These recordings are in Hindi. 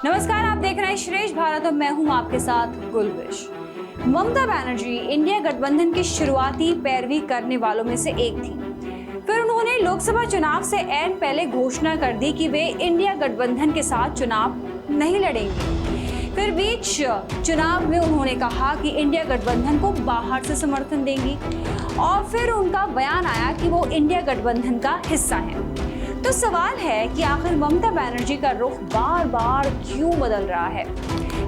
नमस्कार, आप देख रहे हैं श्रेष्ठ भारत और मैं हूं आपके साथ गुलविश। ममता बनर्जी इंडिया गठबंधन की शुरुआती पैरवी करने वालों में से एक थी। फिर उन्होंने लोकसभा चुनाव से ऐन पहले घोषणा कर दी कि वे इंडिया गठबंधन के साथ चुनाव नहीं लड़ेंगी। फिर बीच चुनाव में उन्होंने कहा कि इंडिया गठबंधन को बाहर से समर्थन देंगी और फिर उनका बयान आया कि वो इंडिया गठबंधन का हिस्सा हैं। तो सवाल है कि आखिर ममता बनर्जी का रुख बार बार क्यों बदल रहा है।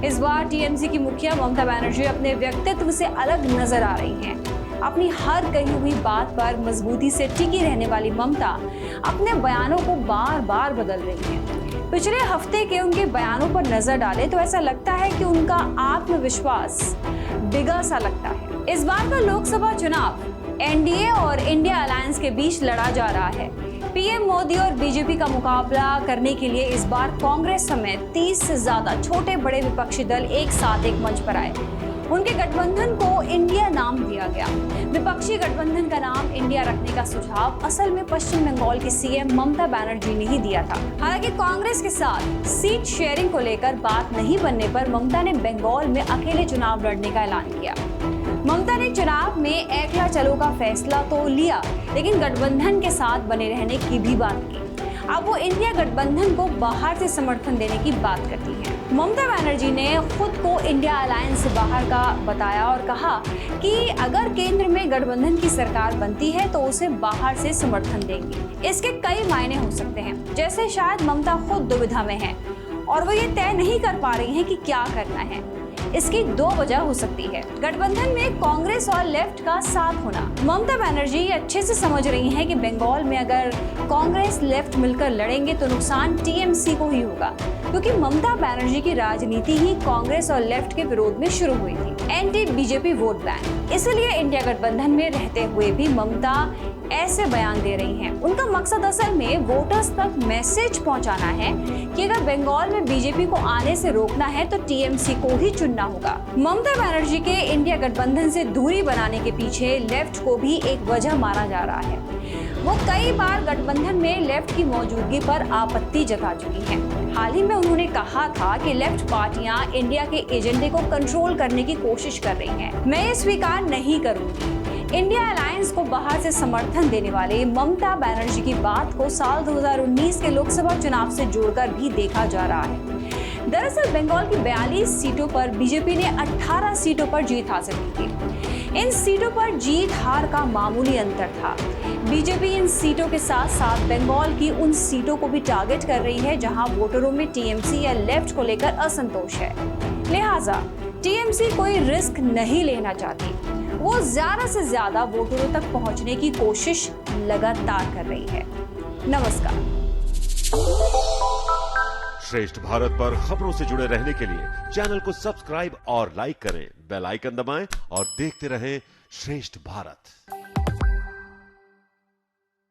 इस बार टीएमसी की मुखिया ममता बनर्जी अपने व्यक्तित्व से अलग नजर आ रही हैं। अपनी हर कही हुई बात पर मजबूती से टिकी रहने वाली ममता अपने बयानों को बार बार बदल रही हैं। पिछले हफ्ते के उनके बयानों पर नजर डालें तो ऐसा लगता है कि उनका आत्मविश्वास डिगा सा लगता है। इस बार का लोकसभा चुनाव एनडीए और इंडिया अलायंस के बीच लड़ा जा रहा है। पीएम मोदी और बीजेपी का मुकाबला करने के लिए इस बार कांग्रेस समेत 30 से ज्यादा छोटे बड़े विपक्षी दल एक साथ एक मंच पर आए। उनके गठबंधन को इंडिया नाम दिया गया। विपक्षी गठबंधन का नाम इंडिया रखने का सुझाव असल में पश्चिम बंगाल की सीएम ममता बनर्जी ने ही दिया था। हालांकि कांग्रेस के साथ सीट शेयरिंग को लेकर बात नहीं बनने पर ममता ने बंगाल में अकेले चुनाव लड़ने का ऐलान किया। ममता ने चुनाव में एकला चलो का फैसला तो लिया, लेकिन गठबंधन के साथ बने रहने की भी बात की। अब वो इंडिया गठबंधन को बाहर से समर्थन देने की बात करती हैं। ममता बनर्जी ने खुद को इंडिया अलायंस से बाहर का बताया और कहा कि अगर केंद्र में गठबंधन की सरकार बनती है तो उसे बाहर से समर्थन देंगी। इसके कई मायने हो सकते हैं, जैसे शायद ममता खुद दुविधा में है और वो ये तय नहीं कर पा रही हैं कि क्या करना है। इसकी दो वजह हो सकती है। गठबंधन में कांग्रेस और लेफ्ट का साथ होना। ममता बनर्जी अच्छे से समझ रही हैं कि बंगाल में अगर कांग्रेस लेफ्ट मिलकर लड़ेंगे तो नुकसान टीएमसी को ही होगा, क्योंकि ममता बनर्जी की राजनीति ही कांग्रेस और लेफ्ट के विरोध में शुरू हुई थी, एंटी बीजेपी वोट बैंक। इसलिए इंडिया गठबंधन में रहते हुए भी ममता ऐसे बयान दे रही हैं। उनका मकसद असल में वोटर्स तक मैसेज पहुंचाना है कि अगर बंगाल में बीजेपी को आने से रोकना है तो टीएमसी को ही चुनना होगा। ममता बनर्जी के इंडिया गठबंधन से दूरी बनाने के पीछे लेफ्ट को भी एक वजह माना जा रहा है। वो कई बार गठबंधन में लेफ्ट की मौजूदगी पर आपत्ति जता चुकी हैं। हाल ही में उन्होंने कहा था कि लेफ्ट पार्टियां इंडिया के एजेंडे को कंट्रोल करने की कोशिश कर रही हैं। मैं ये स्वीकार नहीं करूंगी। इंडिया अलायंस को बाहर से समर्थन देने वाले ममता बनर्जी की बात को साल 2019 के लोकसभा चुनाव से जोड़कर भी देखा जा रहा है। दरअसल बंगाल की 42 सीटों पर बीजेपी ने 18 सीटों पर जीत हासिल की थी। इन सीटों पर जीत हार का मामूली अंतर था। बीजेपी इन सीटों के साथ साथ बंगाल की उन सीटों को भी टारगेट कर रही है जहां वोटरों में टीएमसी या लेफ्ट को लेकर असंतोष है। लिहाजा टीएमसी कोई रिस्क नहीं लेना चाहती। वो ज्यादा से ज्यादा वोटरों तक पहुंचने की कोशिश लगातार कर रही है। नमस्कार। श्रेष्ठ भारत पर खबरों से जुड़े रहने के लिए चैनल को सब्सक्राइब और लाइक करें, बेल आइकन दबाएं और देखते रहें श्रेष्ठ भारत।